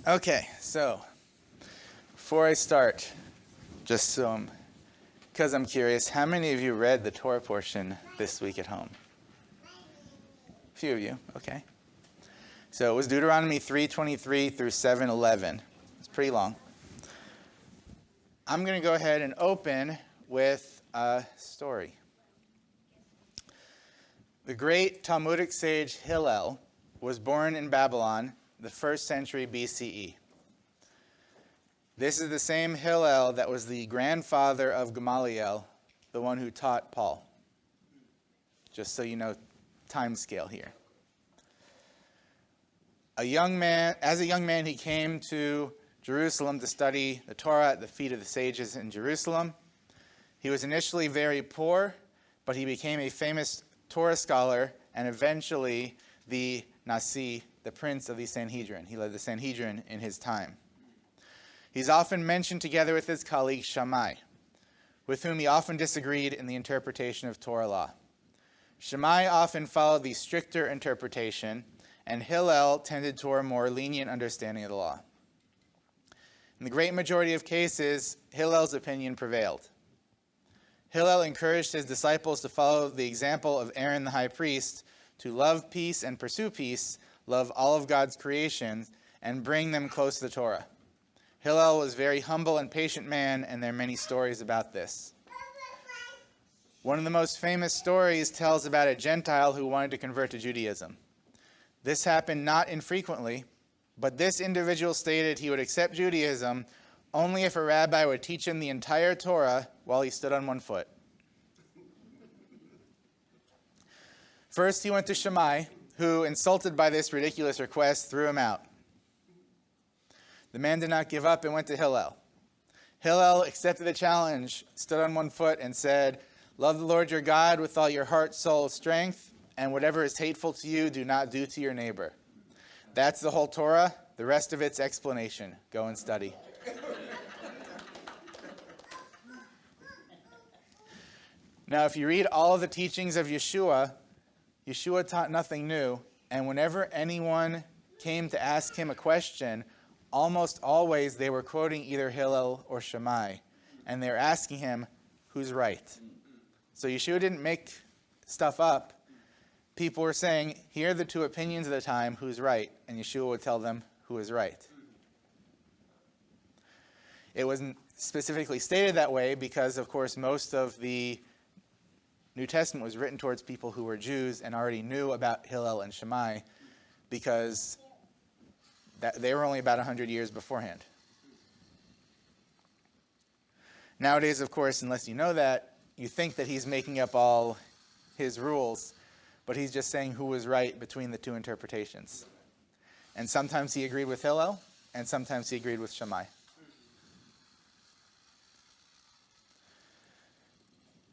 Okay, so before I start, just because I'm curious, how many of you read the Torah portion this week at home? A few of you, okay. So it was Deuteronomy 3:23 through 7:11. It's pretty long. I'm going to go ahead and open with a story. The great Talmudic sage Hillel was born in Babylon, the 1st century BCE. This is the same Hillel that was the grandfather of Gamaliel, the one who taught Paul. Just so you know, time scale here. As a young man, he came to Jerusalem to study the Torah at the feet of the sages in Jerusalem. He was initially very poor, but he became a famous Torah scholar and eventually the Nasi, the prince of the Sanhedrin. He led the Sanhedrin in his time. He's often mentioned together with his colleague Shammai, with whom he often disagreed in the interpretation of Torah law. Shammai often followed the stricter interpretation, and Hillel tended toward a more lenient understanding of the law. In the great majority of cases, Hillel's opinion prevailed. Hillel encouraged his disciples to follow the example of Aaron the high priest, to love peace and pursue peace, love all of God's creations, and bring them close to the Torah. Hillel was a very humble and patient man, and there are many stories about this. One of the most famous stories tells about a Gentile who wanted to convert to Judaism. This happened not infrequently, but this individual stated he would accept Judaism only if a rabbi would teach him the entire Torah while he stood on one foot. First, he went to Shammai, who, insulted by this ridiculous request, threw him out. The man did not give up and went to Hillel. Hillel accepted the challenge, stood on one foot, and said, "Love the Lord your God with all your heart, soul, strength, and whatever is hateful to you, do not do to your neighbor." That's the whole Torah. The rest of it's explanation. Go and study. Now, if you read all of the teachings of Yeshua, Yeshua taught nothing new, and whenever anyone came to ask him a question, almost always they were quoting either Hillel or Shammai, and they were asking him, who's right? So Yeshua didn't make stuff up. People were saying, here are the two opinions of the time, who's right? And Yeshua would tell them who is right. It wasn't specifically stated that way because, of course, most of the New Testament was written towards people who were Jews and already knew about Hillel and Shammai because they were only about 100 years beforehand. Nowadays, of course, unless you know that, you think that he's making up all his rules, but he's just saying who was right between the two interpretations. And sometimes he agreed with Hillel, and sometimes he agreed with Shammai.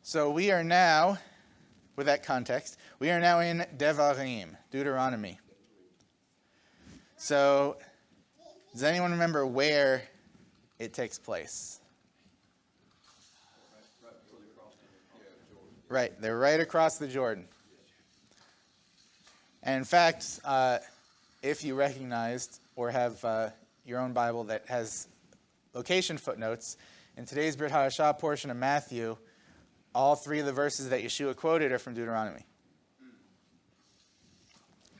So we are now, with that context, we are now in Devarim, Deuteronomy. So, does anyone remember where it takes place? Right, they're right across the Jordan. And in fact, if you recognized or have your own Bible that has location footnotes, in today's Brit Hadashah portion of Matthew, all three of the verses that Yeshua quoted are from Deuteronomy.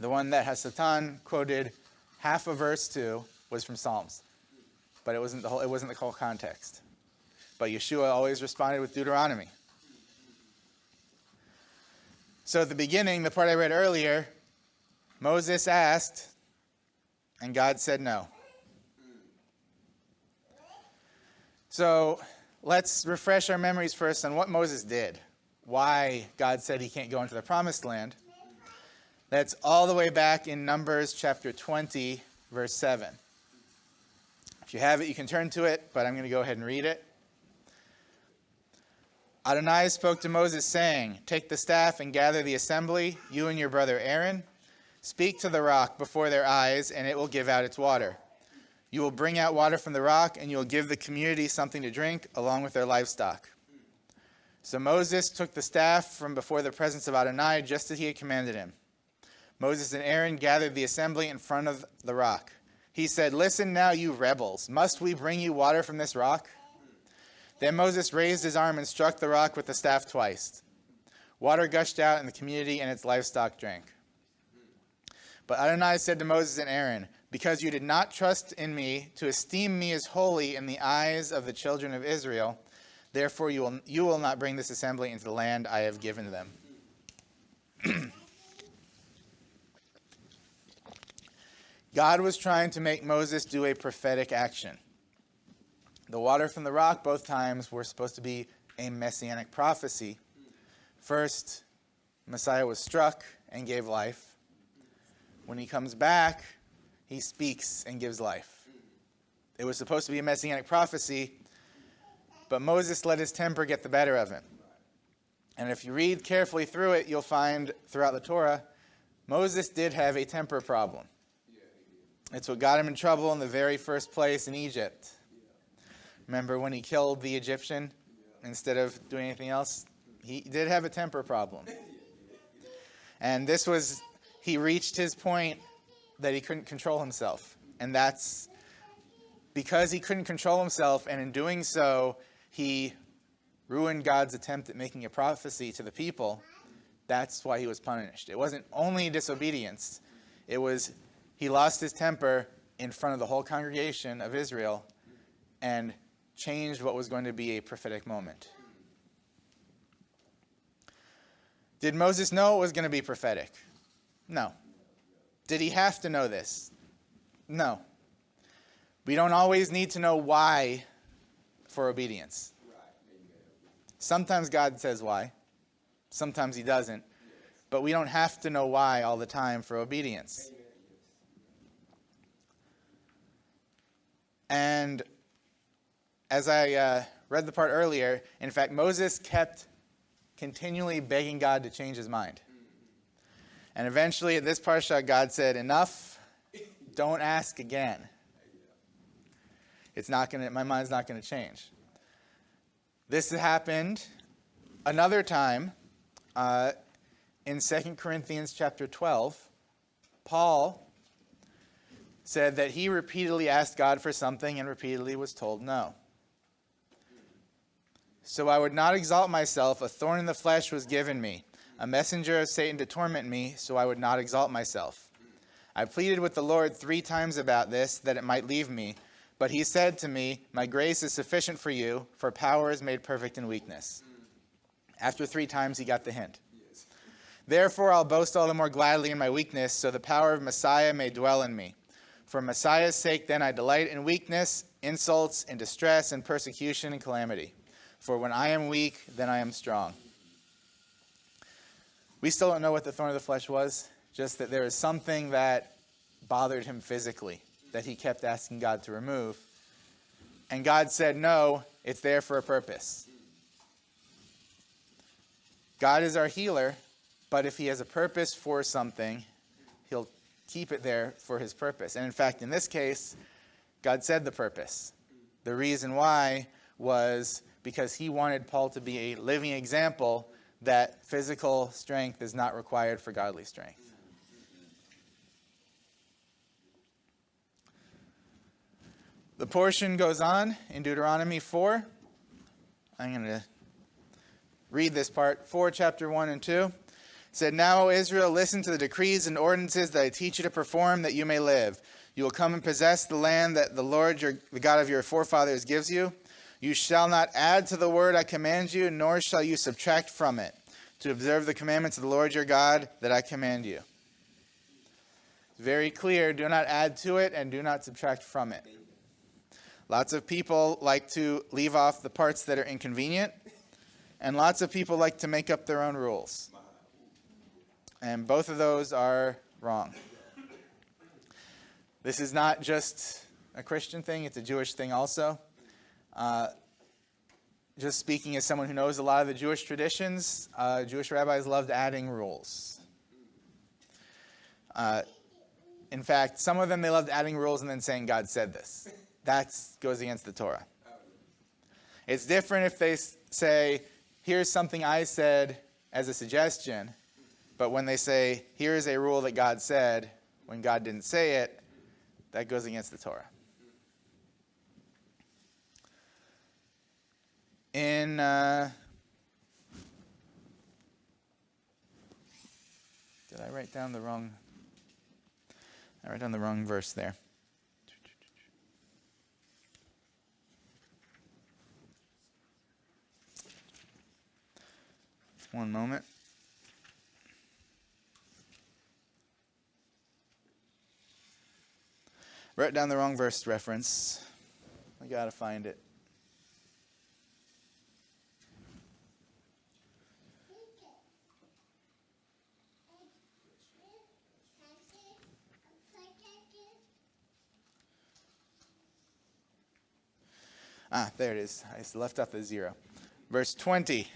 The one that Hasatan quoted half of verse 2 was from Psalms, but it wasn't the whole context. But Yeshua always responded with Deuteronomy. So at the beginning, the part I read earlier, Moses asked, and God said no. So let's refresh our memories first on what Moses did, why God said he can't go into the promised land. That's all the way back in Numbers chapter 20, verse 7. If you have it, you can turn to it, but I'm going to go ahead and read it. Adonai spoke to Moses, saying, "Take the staff and gather the assembly, you and your brother Aaron. Speak to the rock before their eyes, and it will give out its water. You will bring out water from the rock, and you will give the community something to drink, along with their livestock." So Moses took the staff from before the presence of Adonai, just as he had commanded him. Moses and Aaron gathered the assembly in front of the rock. He He said, "Listen now, you rebels. Must we bring you water from this rock?" Then Moses raised his arm and struck the rock with the staff twice. Water gushed out, and the community and its livestock drank. But Adonai said to Moses and Aaron, "Because you did not trust in me to esteem me as holy in the eyes of the children of Israel, therefore you will not bring this assembly into the land I have given them." God was trying to make Moses do a prophetic action. The water from the rock both times were supposed to be a messianic prophecy. First, Messiah was struck and gave life. When he comes back, he speaks and gives life. It was supposed to be a messianic prophecy, but Moses let his temper get the better of him. And if you read carefully through it, you'll find throughout the Torah, Moses did have a temper problem. It's what got him in trouble in the very first place in Egypt. Remember when he killed the Egyptian instead of doing anything else? He did have a temper problem. And he reached his point that he couldn't control himself. And that's because he couldn't control himself, and in doing so, he ruined God's attempt at making a prophecy to the people. That's why he was punished. It wasn't only disobedience. It was he lost his temper in front of the whole congregation of Israel and changed what was going to be a prophetic moment. Did Moses know it was going to be prophetic? No. Did he have to know this? No. We don't always need to know why for obedience. Sometimes God says why. Sometimes he doesn't. But we don't have to know why all the time for obedience. And as I read the part earlier, in fact, Moses kept continually begging God to change his mind. And eventually at this parsha, God said, "Enough, don't ask again. My mind's not going to change." This happened another time in 2 Corinthians chapter 12. Paul said that he repeatedly asked God for something and repeatedly was told no. "So I would not exalt myself. A thorn in the flesh was given me, a messenger of Satan to torment me, so I would not exalt myself. I pleaded with the Lord 3 times about this, that it might leave me. But he said to me, 'My grace is sufficient for you, for power is made perfect in weakness.'" After 3 times, he got the hint. "Therefore I'll boast all the more gladly in my weakness, so the power of Messiah may dwell in me. For Messiah's sake then I delight in weakness, insults, in distress, and persecution, and calamity. For when I am weak, then I am strong." We still don't know what the thorn of the flesh was, just that there is something that bothered him physically that he kept asking God to remove. And God said, "No, it's there for a purpose." God is our healer, but if he has a purpose for something, he'll keep it there for his purpose. And in fact, in this case, God said the purpose. The reason why was because he wanted Paul to be a living example that physical strength is not required for godly strength. The portion goes on in Deuteronomy 4. I'm going to read this part. 4, chapter 1 and 2. It said, "Now, O Israel, listen to the decrees and ordinances that I teach you to perform, that you may live. You will come and possess the land that the Lord, the God of your forefathers, gives you. You shall not add to the word I command you, nor shall you subtract from it, to observe the commandments of the Lord your God that I command you." It's very clear. Do not add to it and do not subtract from it. Lots of people like to leave off the parts that are inconvenient, and lots of people like to make up their own rules. And both of those are wrong. This is not just a Christian thing, it's a Jewish thing also. Just speaking as someone who knows a lot of the Jewish traditions, Jewish rabbis loved adding rules. In fact, some of them, they loved adding rules and then saying, "God said this." That goes against the Torah. It's different if they say, "Here's something I said as a suggestion," but when they say, "Here is a rule that God said," when God didn't say it, That goes against the Torah. In did I write down the wrong? I wrote down the wrong verse there. One moment. Wrote down the wrong verse reference. I gotta find it. There it is. I left out the 0. Verse 20.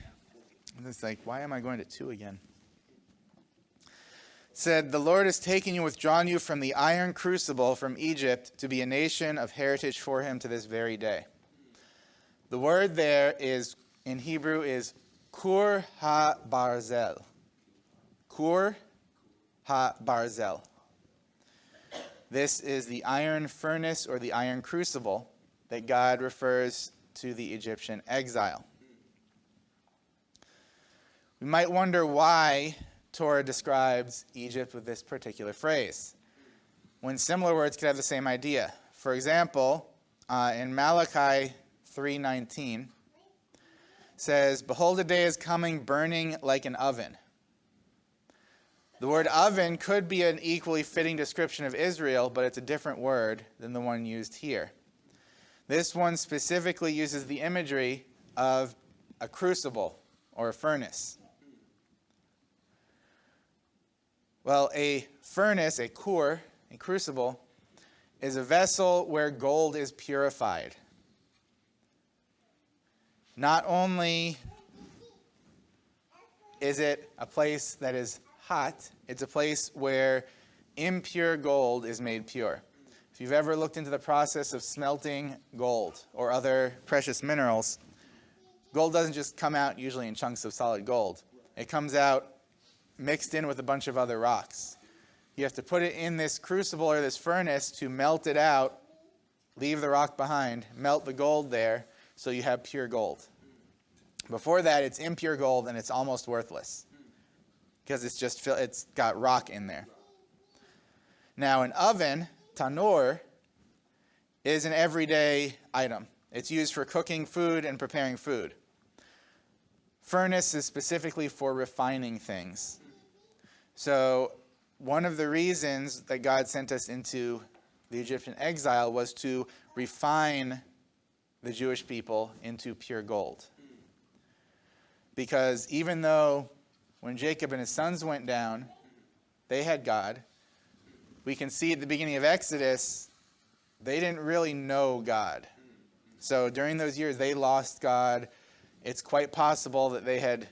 It's like, why am I going to 2 again? Said, the Lord has taken you, withdrawn you from the iron crucible from Egypt to be a nation of heritage for him to this very day. The word there is, in Hebrew, is kur ha-barzel. Kur ha-barzel. This is the iron furnace or the iron crucible that God refers to the Egyptian exile. We might wonder why Torah describes Egypt with this particular phrase, when similar words could have the same idea. For example, in Malachi 3:19, says, behold, a day is coming burning like an oven. The word oven could be an equally fitting description of Israel, but it's a different word than the one used here. This one specifically uses the imagery of a crucible or a furnace. Well, a furnace, a kur, a crucible, is a vessel where gold is purified. Not only is it a place that is hot, it's a place where impure gold is made pure. If you've ever looked into the process of smelting gold or other precious minerals, gold doesn't just come out usually in chunks of solid gold. It comes out mixed in with a bunch of other rocks. You have to put it in this crucible or this furnace to melt it out, leave the rock behind, melt the gold there, so you have pure gold. Before that, it's impure gold and it's almost worthless because it's got rock in there. Now, an oven, tanur, is an everyday item. It's used for cooking food and preparing food. Furnace is specifically for refining things. So one of the reasons that God sent us into the Egyptian exile was to refine the Jewish people into pure gold. Because even though when Jacob and his sons went down, they had God, we can see at the beginning of Exodus, they didn't really know God. So during those years, they lost God. It's quite possible that they had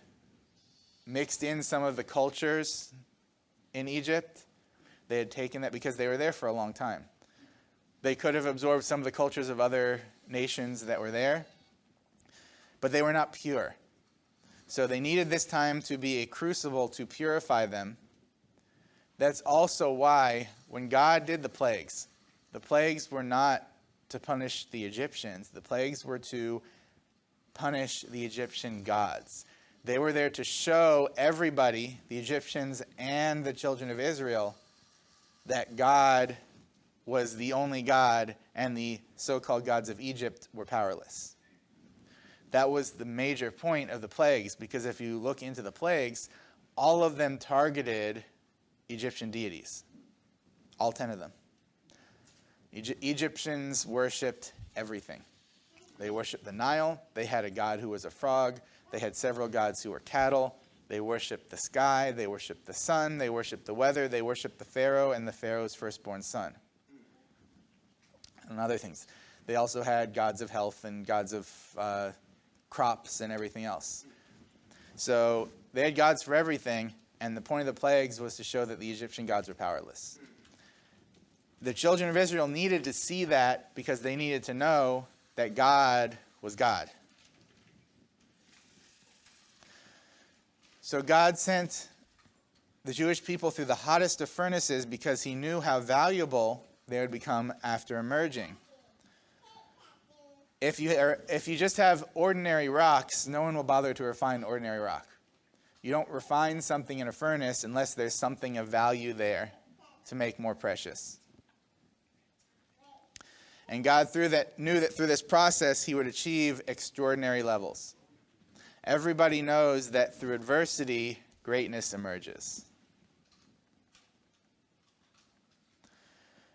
mixed in some of the cultures in Egypt. They had taken that because they were there for a long time. They could have absorbed some of the cultures of other nations that were there, but they were not pure. So they needed this time to be a crucible to purify them. That's also why when God did the plagues were not to punish the Egyptians. The plagues were to punish the Egyptian gods. They were there to show everybody, the Egyptians and the children of Israel, that God was the only God and the so-called gods of Egypt were powerless. That was the major point of the plagues, because if you look into the plagues, all of them targeted Egyptian deities. All 10 of them. Egyptians worshipped everything. They worshipped the Nile. They had a god who was a frog. They had several gods who were cattle. They worshipped the sky. They worshipped the sun. They worshipped the weather. They worshipped the Pharaoh and the Pharaoh's firstborn son. And other things. They also had gods of health and gods of crops and everything else. So they had gods for everything, and the point of the plagues was to show that the Egyptian gods were powerless. The children of Israel needed to see that because they needed to know that God was God. So God sent the Jewish people through the hottest of furnaces because he knew how valuable they would become after emerging. If you just have ordinary rocks, no one will bother to refine ordinary rock. You don't refine something in a furnace unless there's something of value there to make more precious. And God knew that through this process he would achieve extraordinary levels. Everybody knows that through adversity, greatness emerges.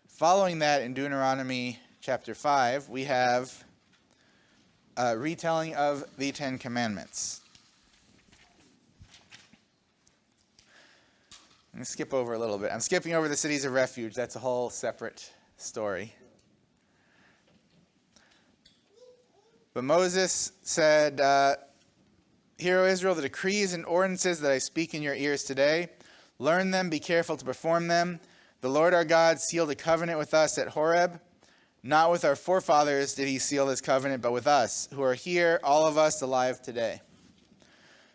Following that, in Deuteronomy chapter 5, we have a retelling of the Ten Commandments. I'm going to skip over a little bit. I'm skipping over the cities of refuge. That's a whole separate story. But Moses said, "Hear, O Israel, the decrees and ordinances that I speak in your ears today. Learn them, be careful to perform them. The Lord our God sealed a covenant with us at Horeb. Not with our forefathers did he seal this covenant, but with us, who are here, all of us alive today.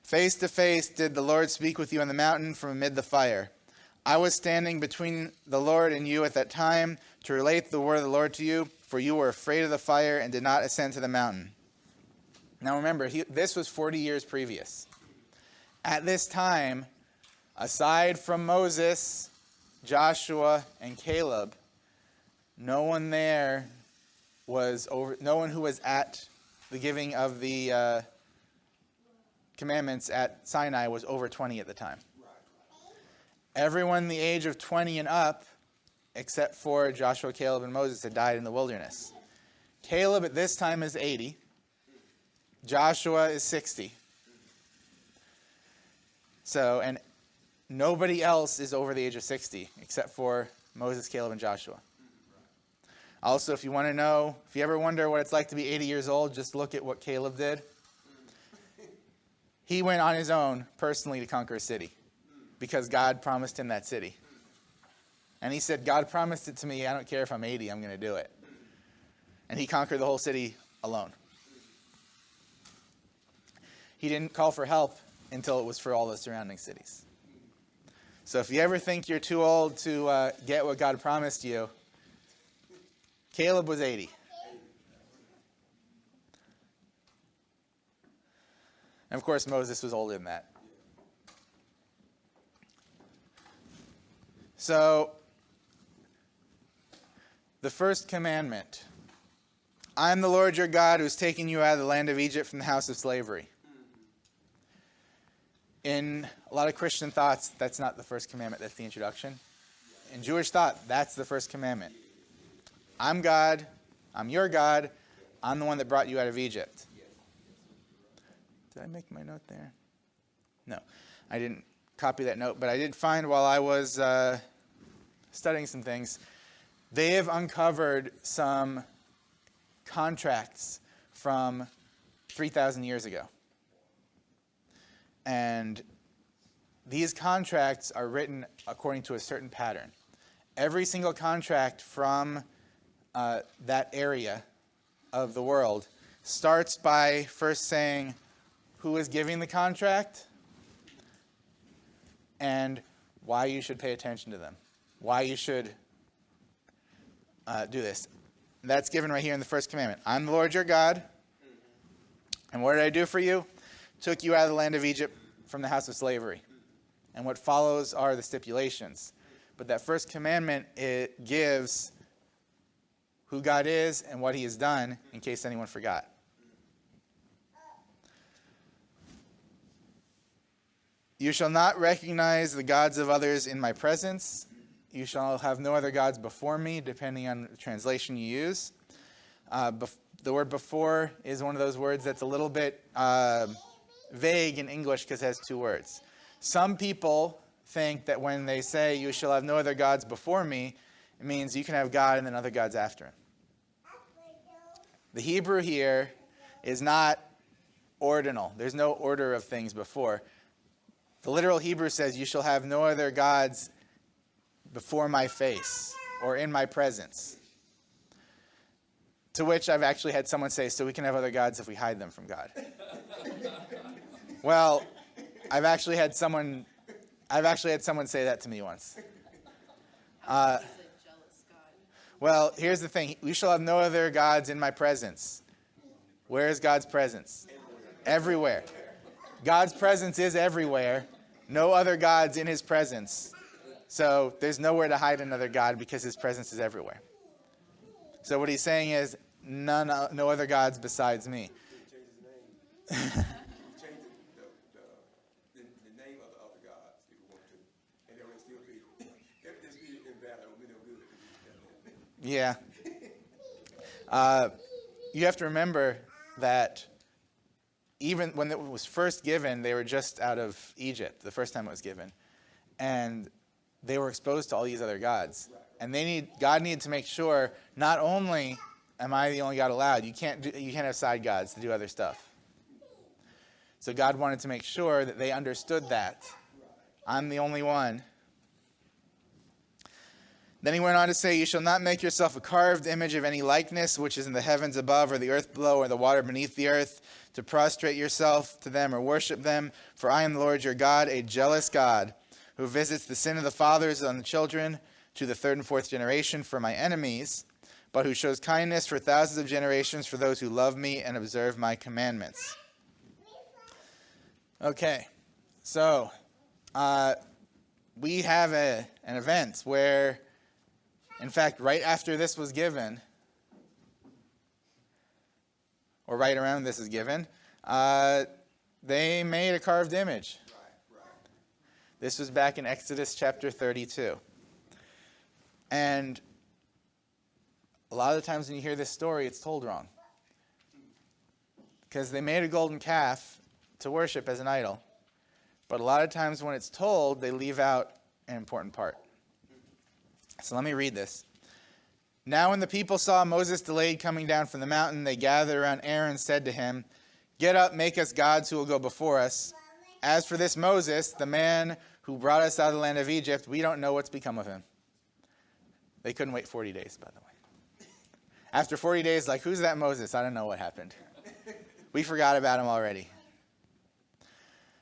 Face to face did the Lord speak with you on the mountain from amid the fire. I was standing between the Lord and you at that time to relate the word of the Lord to you, for you were afraid of the fire and did not ascend to the mountain." Now remember, this was 40 years previous. At this time, aside from Moses, Joshua, and Caleb, no one who was at the giving of the commandments at Sinai was over 20 at the time. Everyone the age of 20 and up, except for Joshua, Caleb, and Moses, had died in the wilderness. Caleb at this time is 80. Joshua is 60. So, and nobody else is over the age of 60, except for Moses, Caleb, and Joshua. Also, if you want to know, if you ever wonder what it's like to be 80 years old, just look at what Caleb did. He went on his own personally to conquer a city because God promised him that city. And he said, God promised it to me. I don't care if I'm 80, I'm going to do it. And he conquered the whole city alone. He didn't call for help until it was for all the surrounding cities. So if you ever think you're too old to get what God promised you, Caleb was 80. And of course, Moses was older than that. So, the first commandment. I am the Lord your God who has taken you out of the land of Egypt from the house of slavery. In a lot of Christian thoughts, that's not the first commandment, that's the introduction. In Jewish thought, that's the first commandment. I'm God, I'm your God, I'm the one that brought you out of Egypt. Did I make my note there? No, I didn't copy that note, but I did find while I was studying some things, they have uncovered some contracts from 3,000 years ago. And these contracts are written according to a certain pattern. Every single contract from that area of the world starts by first saying who is giving the contract and why you should pay attention to them, why you should do this. That's given right here in the first commandment. I'm the Lord your God, and what did I do for you? Took you out of the land of Egypt from the house of slavery. And what follows are the stipulations. But that first commandment, it gives who God is and what he has done, in case anyone forgot. You shall not recognize the gods of others in my presence. You shall have no other gods before me, depending on the translation you use. The word before is one of those words that's a little bit vague in English because it has two words. Some people think that when they say, you shall have no other gods before me, it means you can have God and then other gods after him. The Hebrew here is not ordinal. There's no order of things before. The literal Hebrew says, you shall have no other gods before my face or in my presence. To which I've actually had someone say, so we can have other gods if we hide them from God. Well, I've actually had someone say that to me once. Well, here's the thing. We shall have no other gods in my presence. Where is God's presence? Everywhere. God's presence is everywhere. No other gods in his presence. So there's nowhere to hide another god because his presence is everywhere. So what he's saying is no other gods besides me. The name of the other gods if you want to, and they will still be. If this be invalid, it will be no good. Yeah. You have to remember that even when it was first given, they were just out of Egypt, the first time it was given. And they were exposed to all these other gods. And God needed to make sure, not only am I the only God allowed, you can't have side gods to do other stuff. So God wanted to make sure that they understood that. I'm the only one. Then he went on to say, you shall not make yourself a carved image of any likeness which is in the heavens above or the earth below or the water beneath the earth, to prostrate yourself to them or worship them. For I am the Lord your God, a jealous God, who visits the sin of the fathers on the children to the third and fourth generation for my enemies, but who shows kindness for thousands of generations for those who love me and observe my commandments. Okay, so we have an event where, in fact, right after this was given, or right around this is given, they made a carved image. Right. This was back in Exodus chapter 32. And a lot of the times when you hear this story, it's told wrong. Because they made a golden calf to worship as an idol. But a lot of times when it's told, they leave out an important part. So let me read this. Now when the people saw Moses delayed coming down from the mountain, they gathered around Aaron and said to him, get up, make us gods who will go before us. As for this Moses, the man who brought us out of the land of Egypt, we don't know what's become of him. They couldn't wait 40 days, by the way. After 40 days, like, who's that Moses? I don't know what happened. We forgot about him already.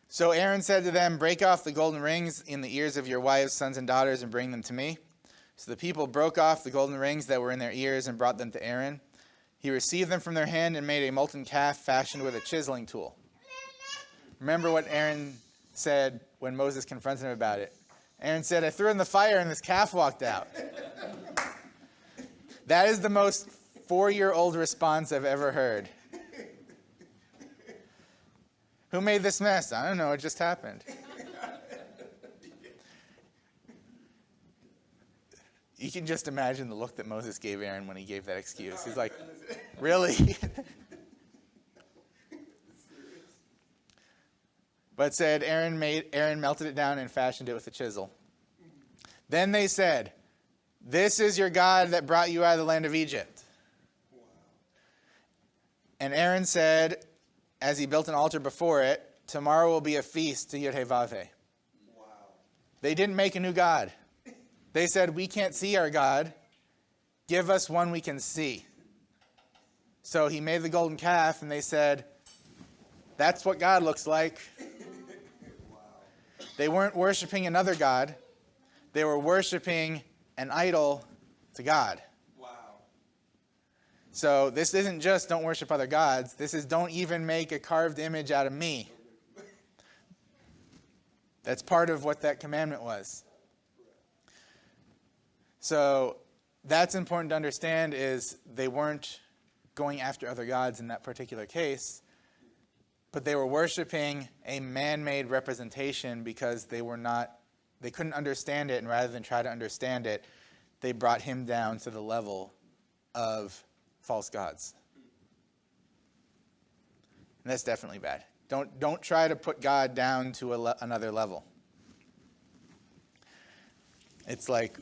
So Aaron said to them, break off the golden rings in the ears of your wives, sons, and daughters, and bring them to me. So the people broke off the golden rings that were in their ears and brought them to Aaron. He received them from their hand and made a molten calf fashioned with a chiseling tool. Remember what Aaron said when Moses confronted him about it. Aaron said, I threw it in the fire and this calf walked out. That is the most 4-year-old response I've ever heard. Who made this mess? I don't know, it just happened. You can just imagine the look that Moses gave Aaron when he gave that excuse. He's like, really? But it said Aaron melted it down and fashioned it with a chisel. Then they said, this is your God that brought you out of the land of Egypt. And Aaron said, as he built an altar before it, tomorrow will be a feast to Yud-Heh-Vav-Heh. Wow. They didn't make a new God. They said, we can't see our God. Give us one we can see. So he made the golden calf, and they said, that's what God looks like. Wow. They weren't worshiping another God. They were worshiping an idol to God. Wow. So this isn't just don't worship other gods. This is don't even make a carved image out of me. That's part of what that commandment was. So that's important to understand is they weren't going after other gods in that particular case, but they were worshiping a man-made representation because they couldn't understand it, and rather than try to understand it, they brought him down to the level of false gods. And that's definitely bad. Don't try to put God down to another level. It's like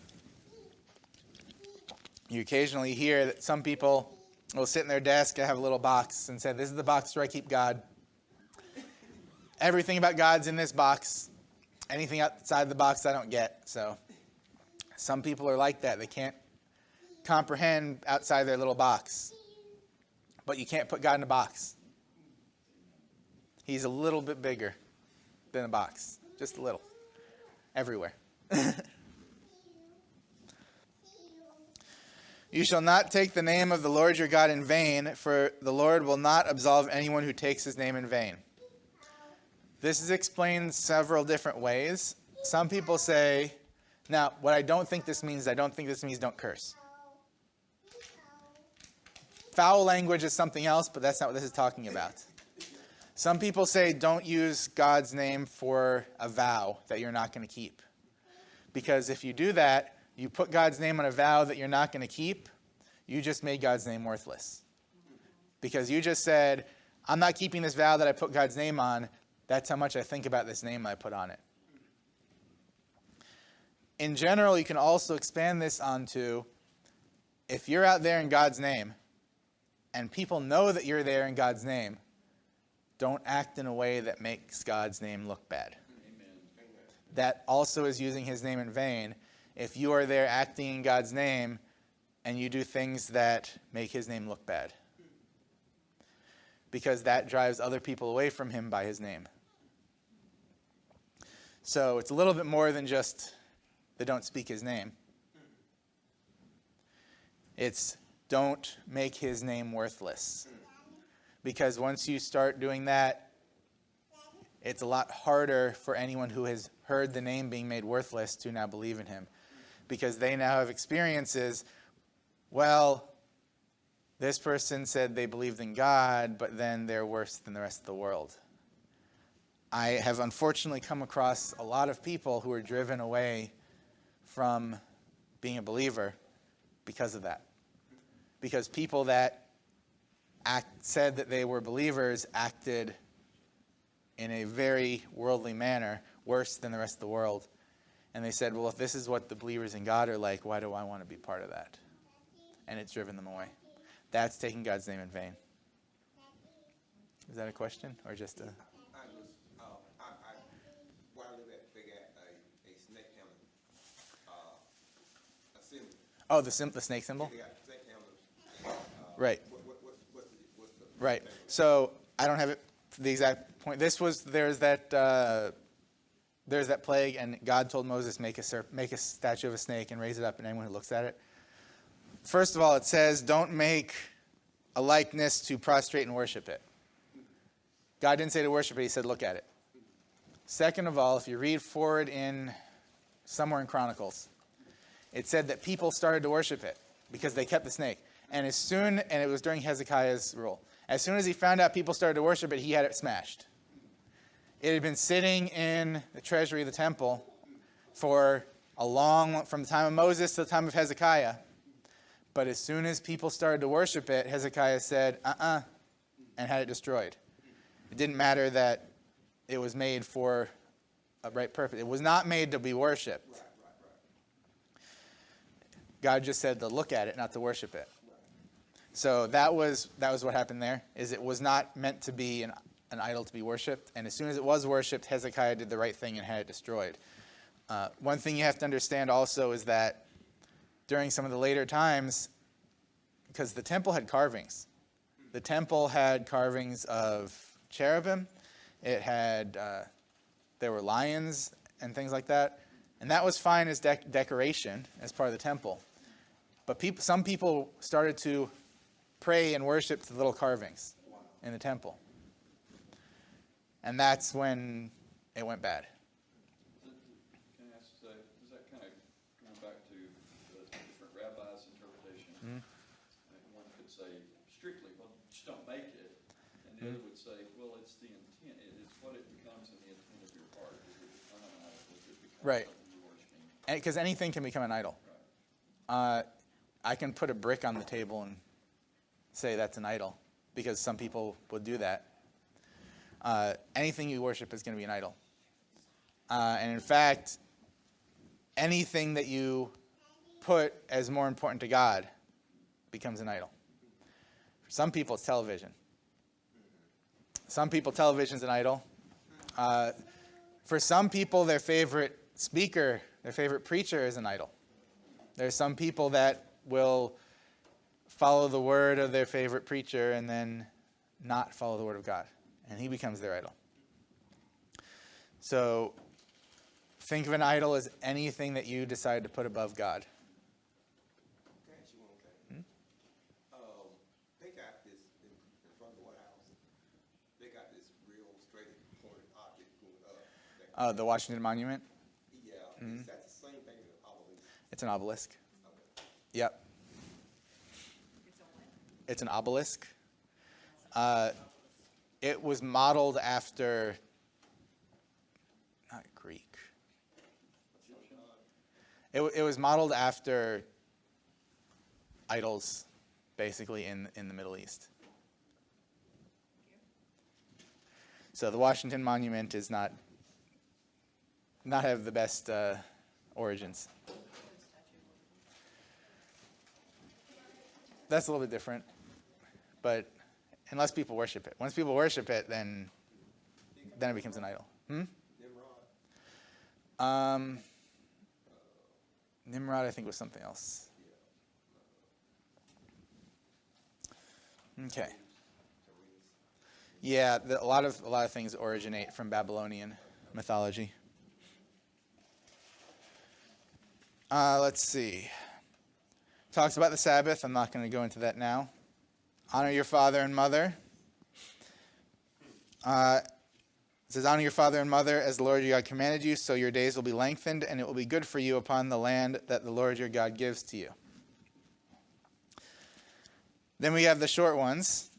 you occasionally hear that some people will sit in their desk and have a little box and say, this is the box where I keep God. Everything about God's in this box. Anything outside the box I don't get. So some people are like that. They can't comprehend outside their little box. But you can't put God in a box. He's a little bit bigger than a box. Just a little. Everywhere. You shall not take the name of the Lord your God in vain, for the Lord will not absolve anyone who takes his name in vain. This is explained several different ways. Some people say, now, what I don't think this means don't curse. Foul language is something else, but that's not what this is talking about. Some people say don't use God's name for a vow that you're not going to keep. Because if you do that, you put God's name on a vow that you're not going to keep, you just made God's name worthless. Because you just said, I'm not keeping this vow that I put God's name on. That's how much I think about this name I put on it. In general, you can also expand this onto, if you're out there in God's name, and people know that you're there in God's name, don't act in a way that makes God's name look bad. Amen. That also is using his name in vain. If you are there acting in God's name and you do things that make his name look bad. Because that drives other people away from him by his name. So it's a little bit more than just they don't speak his name. It's don't make his name worthless. Because once you start doing that, it's a lot harder for anyone who has heard the name being made worthless to now believe in him. Because they now have experiences, well, this person said they believed in God, but then they're worse than the rest of the world. I have unfortunately come across a lot of people who are driven away from being a believer because of that. Because people that said that they were believers acted in a very worldly manner, worse than the rest of the world. And they said, well, if this is what the believers in God are like, why do I want to be part of that? And it's driven them away. That's taking God's name in vain. Is that a question or just a... Where I live at, they got a snake handler assembly. Oh, the snake symbol? They got snake handlers. Right. What's the Right. So I don't have it the exact point. There's that plague, and God told Moses, make a statue of a snake and raise it up, and anyone who looks at it. First of all, it says, don't make a likeness to prostrate and worship it. God didn't say to worship it, he said look at it. Second of all, if you read forward in somewhere in Chronicles, it said that people started to worship it because they kept the snake. And it was during Hezekiah's rule. As soon as he found out people started to worship it, he had it smashed. It had been sitting in the treasury of the temple from the time of Moses to the time of Hezekiah. But as soon as people started to worship it, Hezekiah said, and had it destroyed. It didn't matter that it was made for a right purpose. It was not made to be worshipped. Right. God just said to look at it, not to worship it. So that was what happened there, is it was not meant to be an idol to be worshipped. And as soon as it was worshipped, Hezekiah did the right thing and had it destroyed. One thing you have to understand also is that during some of the later times, because the temple had carvings. The temple had carvings of cherubim. It had, there were lions and things like that. And that was fine as decoration, as part of the temple. But some people started to pray and worship the little carvings in the temple. And that's when it went bad. Can I ask, does that kind of come back to the different rabbis' interpretation? Mm-hmm. One could say strictly, well, just don't make it. And the other would say, well, it's the intent. It's what it becomes in the intent of your heart. Does it become an idol? Does it become Right. something you're worshiping? Because anything can become an idol. Right. I can put a brick on the table and say that's an idol, because some people would do that. Anything you worship is going to be an idol. And in fact, anything that you put as more important to God becomes an idol. For some people, it's television. Some people, television's an idol. For some people, their favorite speaker, their favorite preacher is an idol. There's some people that will follow the word of their favorite preacher and then not follow the word of God. And he becomes their idol. So think of an idol as anything that you decide to put above God. The Washington Monument. Yeah, is that the same thing as an obelisk? It's an obelisk. Okay. Yep. It's an obelisk. It was modeled after, not Greek. It was modeled after idols, basically, in the Middle East. So the Washington Monument is not have the best origins. That's a little bit different, but unless people worship it. Once people worship it, then it becomes an idol. Nimrod, I think, was something else. Okay. Yeah, a lot of things originate from Babylonian mythology. Let's see. Talks about the Sabbath. I'm not going to go into that now. Honor your father and mother. It says, honor your father and mother as the Lord your God commanded you, so your days will be lengthened, and it will be good for you upon the land that the Lord your God gives to you. Then we have the short ones.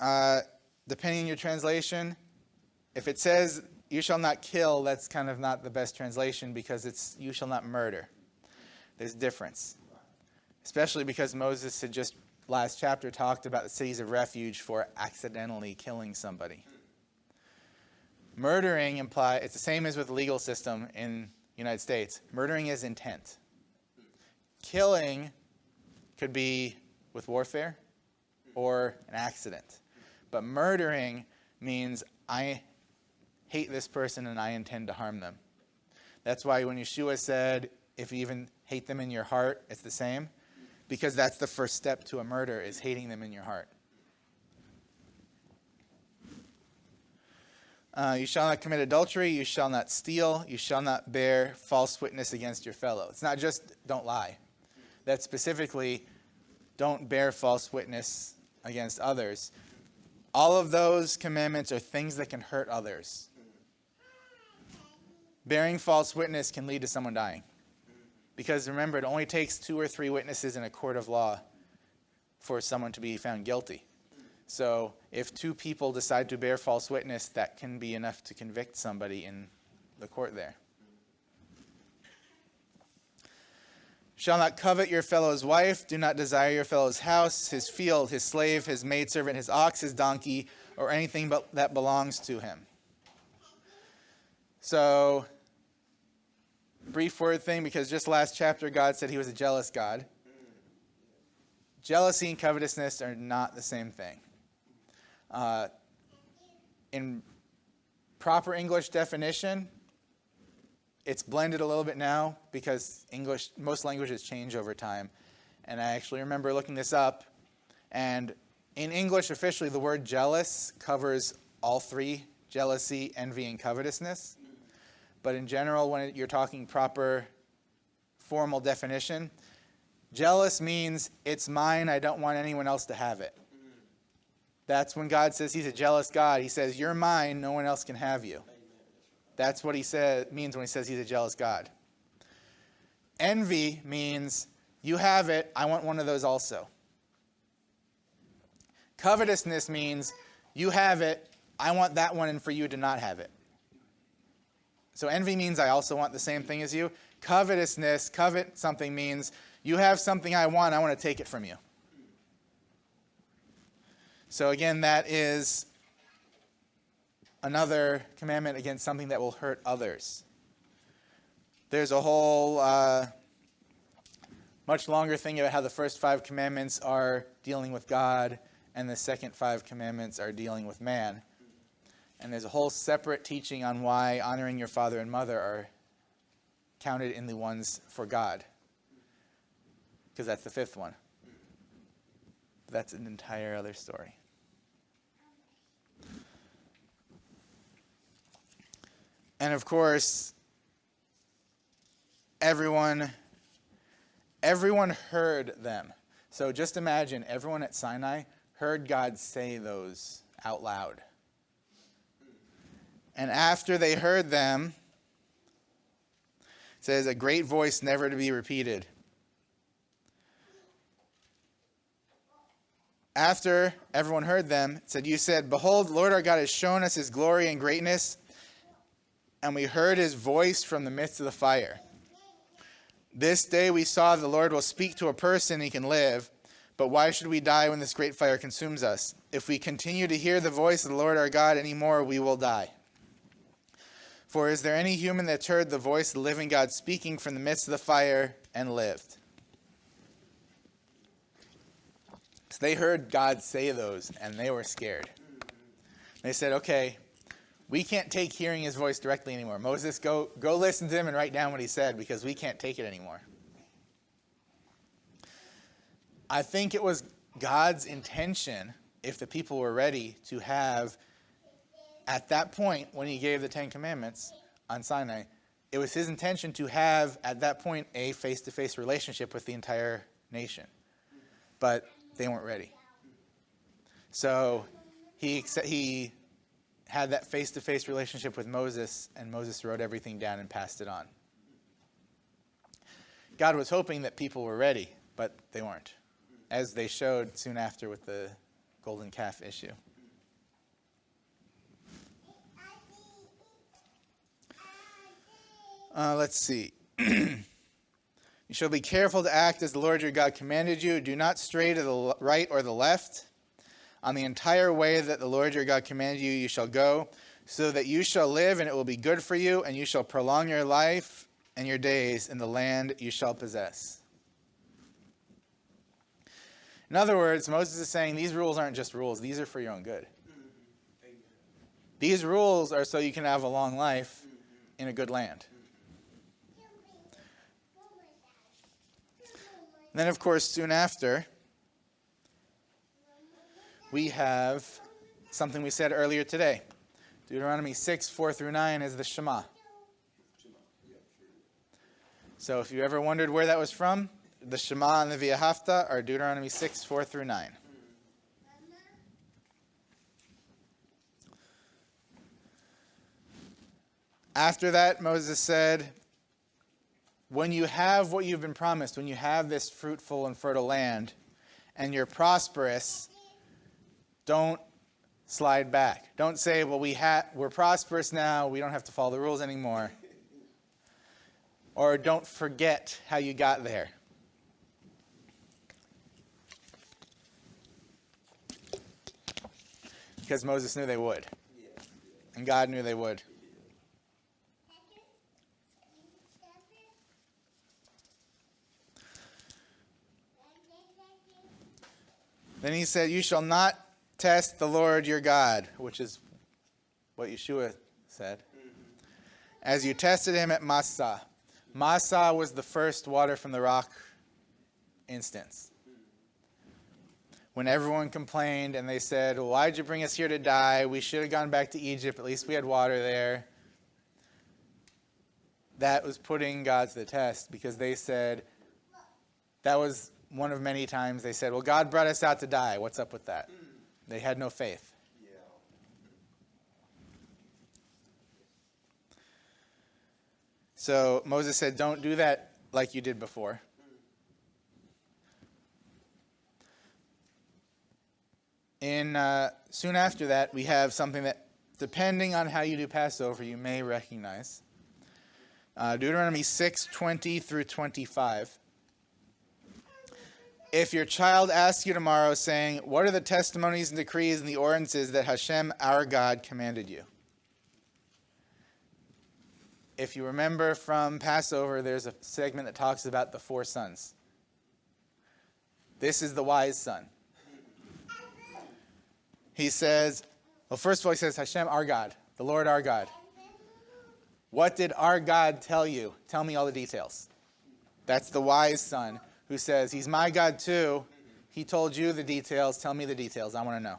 Depending on your translation, if it says, you shall not kill, that's kind of not the best translation because it's, you shall not murder. There's a difference. Especially because Moses had just, last chapter, talked about the cities of refuge for accidentally killing somebody. Murdering it's the same as with the legal system in the United States. Murdering is intent. Killing could be with warfare or an accident. But murdering means I hate this person and I intend to harm them. That's why when Yeshua said, if you even hate them in your heart, it's the same. Because that's the first step to a murder, is hating them in your heart. You shall not commit adultery, you shall not steal, you shall not bear false witness against your fellow. It's not just don't lie. That's specifically don't bear false witness against others. All of those commandments are things that can hurt others. Bearing false witness can lead to someone dying. Because remember, it only takes 2 or 3 witnesses in a court of law for someone to be found guilty. So if 2 people decide to bear false witness, that can be enough to convict somebody in the court there. Shall not covet your fellow's wife. Do not desire your fellow's house, his field, his slave, his maidservant, his ox, his donkey, or anything that belongs to him. So, brief word thing, because just last chapter God said he was a jealous God. Jealousy and covetousness are not the same thing. In proper English definition, it's blended a little bit now because most languages change over time. And I actually remember looking this up. And in English, officially, the word jealous covers all 3, jealousy, envy, and covetousness. But in general, when you're talking proper formal definition, jealous means it's mine, I don't want anyone else to have it. That's when God says he's a jealous God. He says, you're mine, no one else can have you. That's what he means when he says he's a jealous God. Envy means you have it, I want one of those also. Covetousness means you have it, I want that one and for you to not have it. So envy means I also want the same thing as you. Covetousness, covet something means you have something I want to take it from you. So again, that is another commandment against something that will hurt others. There's a whole much longer thing about how the first 5 commandments are dealing with God and the second 5 commandments are dealing with man. And there's a whole separate teaching on why honoring your father and mother are counted in the ones for God. Because that's the 5th one. But that's an entire other story. And of course, everyone heard them. So just imagine everyone at Sinai heard God say those out loud. And after they heard them, says, a great voice never to be repeated. After everyone heard them, it said, you said, behold, the Lord our God has shown us his glory and greatness, and we heard his voice from the midst of the fire. This day we saw the Lord will speak to a person and he can live, but why should we die when this great fire consumes us? If we continue to hear the voice of the Lord our God anymore, we will die. For is there any human that's heard the voice of the living God speaking from the midst of the fire and lived? So they heard God say those, and they were scared. They said, okay, we can't take hearing his voice directly anymore. Moses, go listen to him and write down what he said, because we can't take it anymore. I think it was God's intention, if the people were ready, to have, at that point, when he gave the Ten Commandments on Sinai, it was his intention to have, at that point, a face-to-face relationship with the entire nation. But they weren't ready. So he had that face-to-face relationship with Moses, and Moses wrote everything down and passed it on. God was hoping that people were ready, but they weren't, as they showed soon after with the golden calf issue. Let's see. You shall be careful to act as the Lord your God commanded you. Do not stray to the right or the left. On the entire way that the Lord your God commanded you, you shall go, so that you shall live, and it will be good for you, and you shall prolong your life and your days in the land you shall possess. In other words, Moses is saying these rules aren't just rules. These are for your own good. These rules are so you can have a long life in a good land. Then, of course, soon after, we have something we said earlier today. Deuteronomy 6, 4 through 9 is the Shema. So if you ever wondered where that was from, the Shema and the V'ahavta are Deuteronomy 6, 4 through 9. After that, Moses said, when you have what you've been promised, when you have this fruitful and fertile land, and you're prosperous, don't slide back. Don't say, well, we're prosperous now, we don't have to follow the rules anymore. Or don't forget how you got there. Because Moses knew they would. And God knew they would. Then he said, you shall not test the Lord your God, which is what Yeshua said, as you tested him at Massah. Massah was the first water from the rock instance. When everyone complained and they said, well, why'd you bring us here to die? We should have gone back to Egypt. At least we had water there. That was putting God to the test, because they said, that was one of many times they said, well, God brought us out to die. What's up with that? They had no faith. So Moses said, don't do that like you did before. Soon after that, we have something that, depending on how you do Passover, you may recognize. Deuteronomy 6, 20 through 25. If your child asks you tomorrow, saying, what are the testimonies and decrees and the ordinances that Hashem, our God, commanded you? If you remember from Passover, there's a segment that talks about the 4 sons. This is the wise son. He says, well, first of all, he says, Hashem, our God, the Lord, our God. What did our God tell you? Tell me all the details. That's the wise son who says, he's my God too. He told you the details. Tell me the details. I want to know.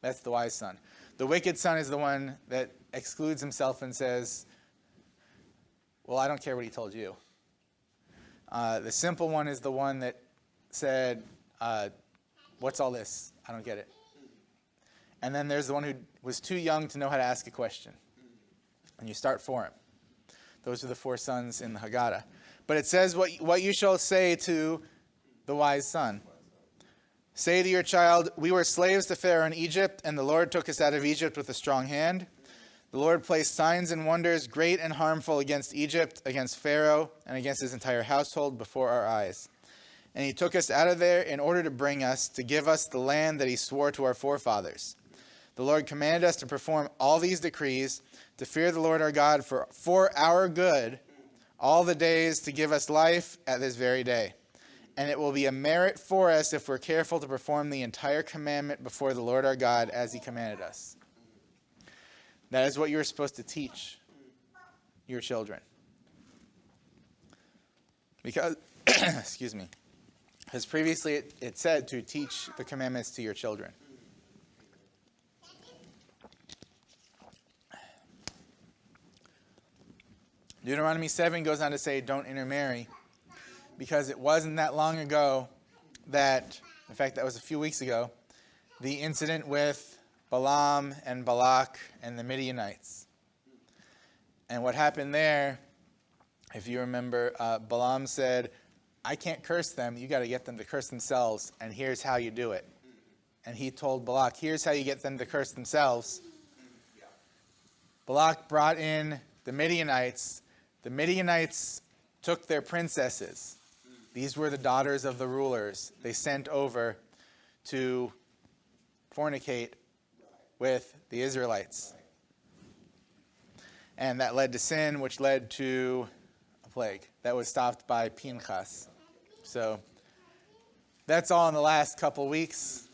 That's the wise son. The wicked son is the one that excludes himself and says, well, I don't care what he told you. The simple one is the one that said, what's all this? I don't get it. And then there's the one who was too young to know how to ask a question. And you start for him. Those are the 4 sons in the Haggadah. But it says what you shall say to the wise son. Say to your child, we were slaves to Pharaoh in Egypt, and the Lord took us out of Egypt with a strong hand. The Lord placed signs and wonders, great and harmful, against Egypt, against Pharaoh, and against his entire household before our eyes. And he took us out of there in order to bring us, to give us the land that he swore to our forefathers. The Lord commanded us to perform all these decrees, to fear the Lord our God for our good, all the days to give us life at this very day. And it will be a merit for us if we're careful to perform the entire commandment before the Lord our God as he commanded us. That is what you're supposed to teach your children. Because, excuse me, because previously it said to teach the commandments to your children. Deuteronomy 7 goes on to say, don't intermarry, because it wasn't that long ago that, in fact, that was a few weeks ago, the incident with Balaam and Balak and the Midianites. And what happened there, if you remember, Balaam said, I can't curse them, you got to get them to curse themselves, and here's how you do it. And he told Balak, here's how you get them to curse themselves. Balak brought in the Midianites. The Midianites took their princesses. These were the daughters of the rulers. They sent over to fornicate with the Israelites. And that led to sin, which led to a plague that was stopped by Pinchas. So that's all in the last couple weeks.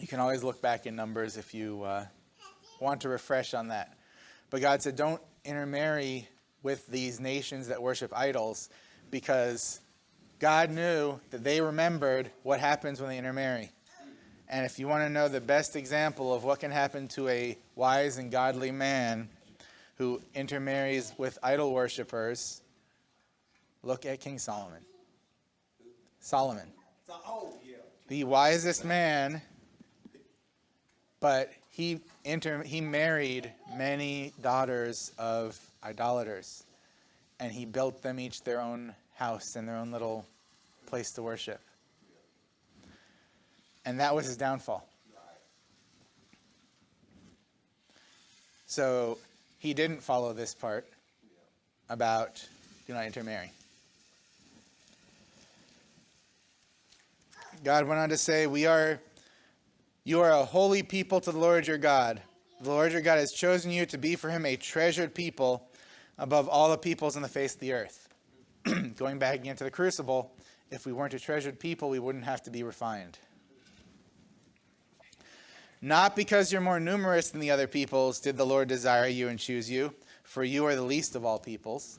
You can always look back in Numbers if you want to refresh on that. But God said, don't intermarry with these nations that worship idols, because God knew that they remembered what happens when they intermarry. And if you want to know the best example of what can happen to a wise and godly man who intermarries with idol worshippers, look at King Solomon. Solomon. The wisest man, but he married many daughters of idolaters. And he built them each their own house and their own little place to worship. And that was his downfall. So he didn't follow this part about do not intermarry. God went on to say, you are a holy people to the Lord your God. The Lord your God has chosen you to be for him a treasured people above all the peoples on the face of the earth. Going back again to the crucible, if we weren't a treasured people, we wouldn't have to be refined. Not because you're more numerous than the other peoples did the Lord desire you and choose you, for you are the least of all peoples.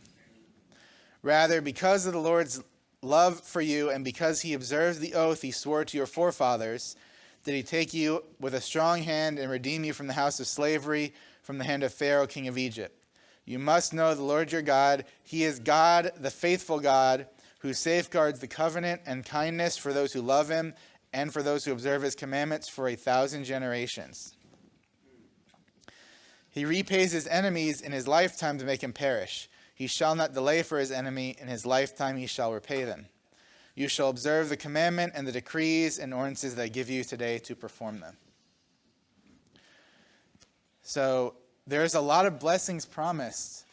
Rather, because of the Lord's love for you and because he observes the oath he swore to your forefathers, did he take you with a strong hand and redeem you from the house of slavery, from the hand of Pharaoh, king of Egypt. You must know the Lord your God. He is God, the faithful God, who safeguards the covenant and kindness for those who love him and for those who observe his commandments for 1,000 generations. He repays his enemies in his lifetime to make him perish. He shall not delay for his enemy. In his lifetime he shall repay them. You shall observe the commandment and the decrees and ordinances that I give you today to perform them. So there's a lot of blessings promised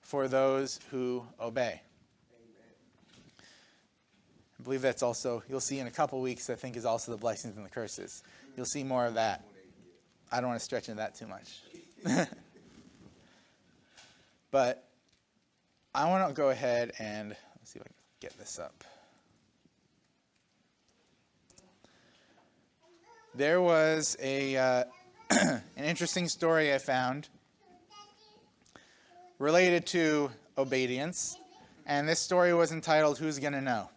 for those who obey. I believe that's also, you'll see in a couple weeks, I think, is also the blessings and the curses. You'll see more of that. I don't want to stretch into that too much. But I want to go ahead and, let's see if I can get this up. There was an interesting story I found related to obedience, and this story was entitled, Who's Gonna Know?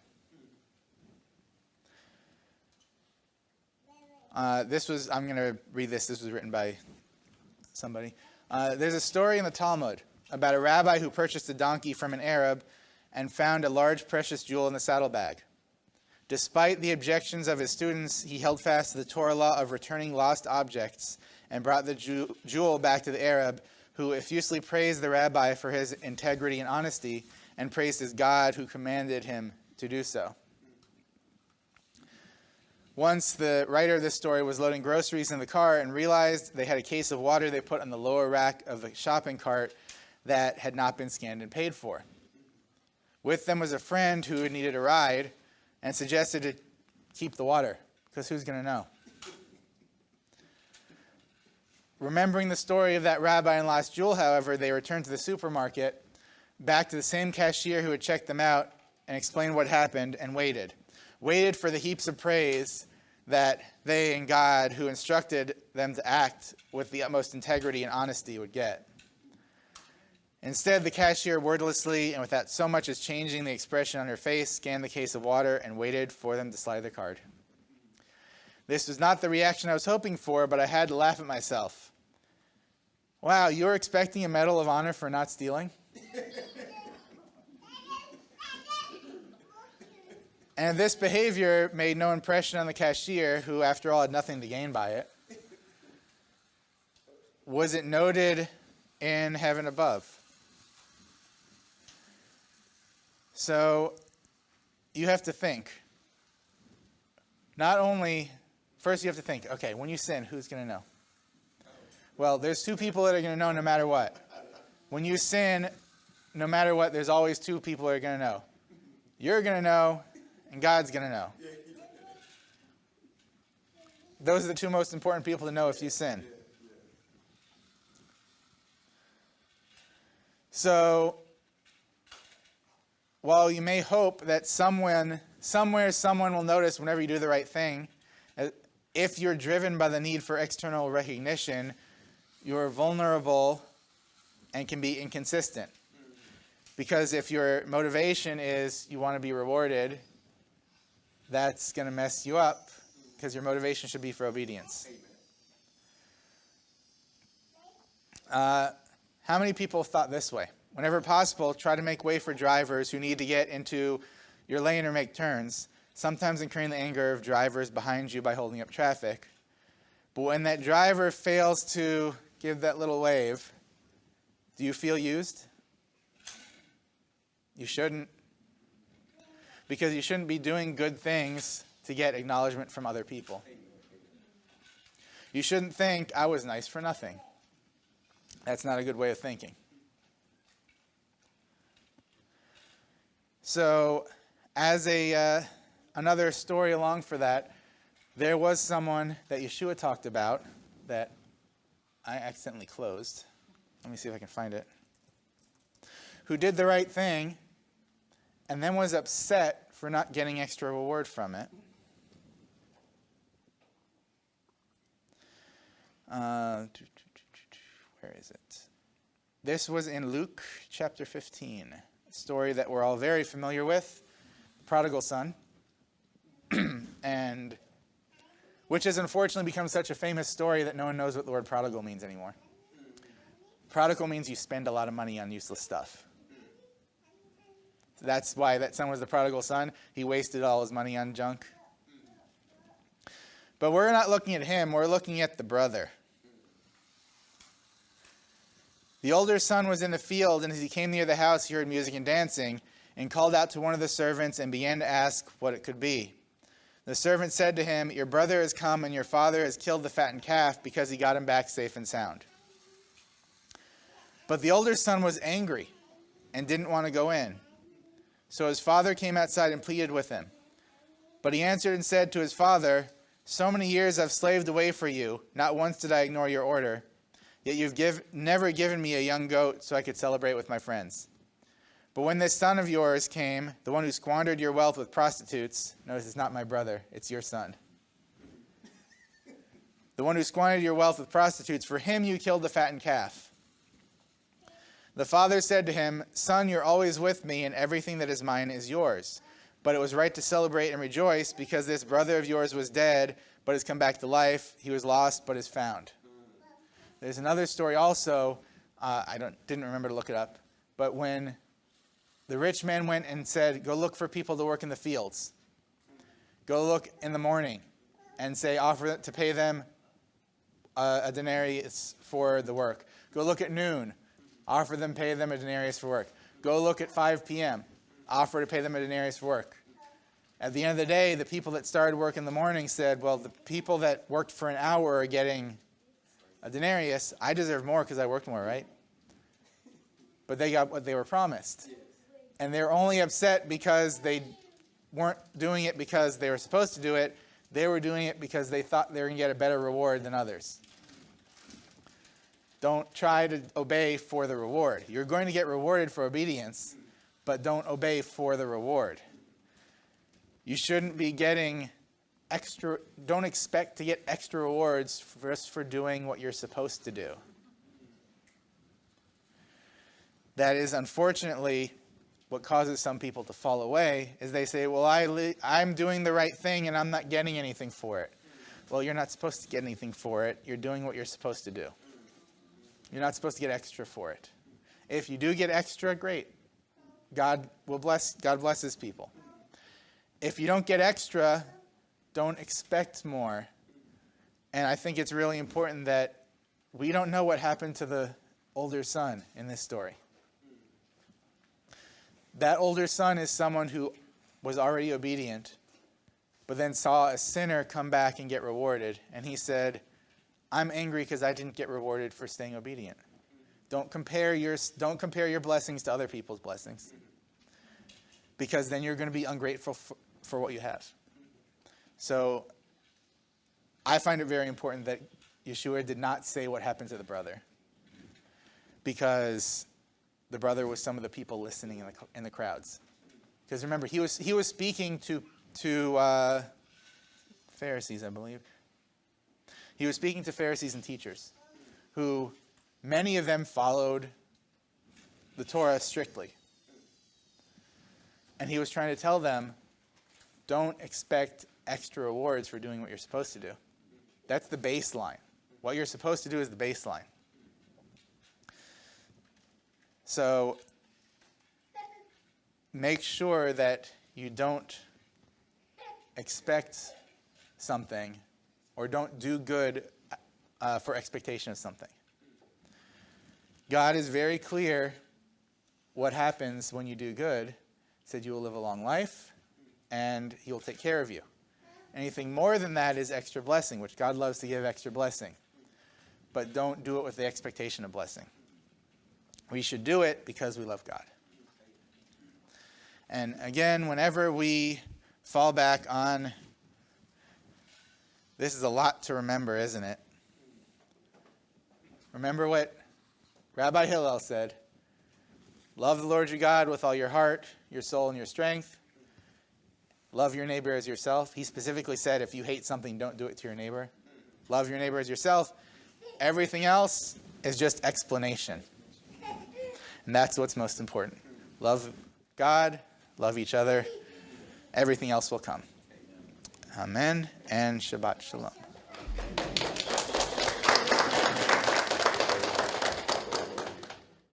I'm going to read this. This was written by somebody. There's a story in the Talmud about a rabbi who purchased a donkey from an Arab and found a large precious jewel in the saddlebag. Despite the objections of his students, he held fast to the Torah law of returning lost objects and brought the jewel back to the Arab, who effusively praised the rabbi for his integrity and honesty, and praised his God who commanded him to do so. Once the writer of this story was loading groceries in the car and realized they had a case of water they put on the lower rack of the shopping cart that had not been scanned and paid for. With them was a friend who needed a ride and suggested to keep the water, because who's going to know? Remembering the story of that rabbi and lost jewel, however, they returned to the supermarket, back to the same cashier who had checked them out and explained what happened, and waited. Waited for the heaps of praise that they and God, who instructed them to act with the utmost integrity and honesty, would get. Instead, the cashier wordlessly and without so much as changing the expression on her face, scanned the case of water and waited for them to slide their card. This was not the reaction I was hoping for, but I had to laugh at myself. Wow, you were expecting a Medal of Honor for not stealing? And this behavior made no impression on the cashier, who, after all, had nothing to gain by it. Was it noted in heaven above? So you have to think. Not only, first you have to think, okay, when you sin, who's going to know? Well, there's two people that are going to know no matter what. When you sin, no matter what, there's always two people that are going to know. You're going to know, and God's going to know. Those are the two most important people to know if you sin. So, while you may hope that somewhere someone will notice whenever you do the right thing, if you're driven by the need for external recognition, you're vulnerable and can be inconsistent. Because if your motivation is you want to be rewarded, that's going to mess you up, because your motivation should be for obedience. How many people thought this way? Whenever possible, try to make way for drivers who need to get into your lane or make turns, sometimes incurring the anger of drivers behind you by holding up traffic. But when that driver fails to give that little wave, do you feel used? You shouldn't. Because you shouldn't be doing good things to get acknowledgement from other people. You shouldn't think, I was nice for nothing. That's not a good way of thinking. So, as another story along for that, there was someone that Yeshua talked about that I accidentally closed. Let me see if I can find it. Who did the right thing and then was upset for not getting extra reward from it. Where is it? This was in Luke chapter 15, a story that we're all very familiar with, the prodigal son, and which has unfortunately become such a famous story that no one knows what the word prodigal means anymore. Prodigal means you spend a lot of money on useless stuff. That's why that son was the prodigal son. He wasted all his money on junk. But we're not looking at him, we're looking at the brother. The older son was in the field, and as he came near the house, he heard music and dancing, and called out to one of the servants and began to ask what it could be. The servant said to him, "Your brother has come, and your father has killed the fattened calf because he got him back safe and sound." But the older son was angry and didn't want to go in. So his father came outside and pleaded with him. But he answered and said to his father, "So many years I've slaved away for you, not once did I ignore your order. Yet you've never given me a young goat so I could celebrate with my friends. But when this son of yours came, the one who squandered your wealth with prostitutes," notice it's not my brother, it's your son. "The one who squandered your wealth with prostitutes, for him you killed the fattened calf." The father said to him, "Son, you're always with me, and everything that is mine is yours. But it was right to celebrate and rejoice, because this brother of yours was dead, but has come back to life. He was lost, but is found." There's another story also, didn't remember to look it up, but when the rich man went and said, "Go look for people to work in the fields. Go look in the morning and say, offer to pay them a denarius for the work. Go look at noon. Offer them, pay them a denarius for work. Go look at 5 p.m. Offer to pay them a denarius for work. At the end of the day, the people that started work in the morning said, well, the people that worked for an hour are getting a denarius. I deserve more because I worked more, right? But they got what they were promised. And they're only upset because they weren't doing it because they were supposed to do it. They were doing it because they thought they were going to get a better reward than others. Don't try to obey for the reward. You're going to get rewarded for obedience, but don't obey for the reward. You shouldn't be getting extra, don't expect to get extra rewards just for doing what you're supposed to do. That is unfortunately what causes some people to fall away, is they say, well, I'm doing the right thing and I'm not getting anything for it. Well, you're not supposed to get anything for it. You're doing what you're supposed to do. You're not supposed to get extra for it. If you do get extra, great. God blesses people. If you don't get extra, don't expect more. And I think it's really important that we don't know what happened to the older son in this story. That older son is someone who was already obedient, but then saw a sinner come back and get rewarded. And he said, I'm angry because I didn't get rewarded for staying obedient. Don't compare your blessings to other people's blessings, because then you're going to be ungrateful for what you have. So I find it very important that Yeshua did not say what happened to the brother, because the brother was some of the people listening in the crowds. Because remember, he was speaking to Pharisees, I believe. He was speaking to Pharisees and teachers, who many of them followed the Torah strictly. And he was trying to tell them, don't expect extra rewards for doing what you're supposed to do. That's the baseline. What you're supposed to do is the baseline. So make sure that you don't expect something or don't do good for expectation of something. God is very clear what happens when you do good. He said you will live a long life and he will take care of you. Anything more than that is extra blessing, which God loves to give extra blessing. But don't do it with the expectation of blessing. We should do it because we love God. And again, whenever we fall back on, this is a lot to remember, isn't it? Remember what Rabbi Hillel said. Love the Lord your God with all your heart, your soul, and your strength. Love your neighbor as yourself. He specifically said, if you hate something, don't do it to your neighbor. Love your neighbor as yourself. Everything else is just explanation. And that's what's most important. Love God, love each other. Everything else will come. Amen and Shabbat Shalom.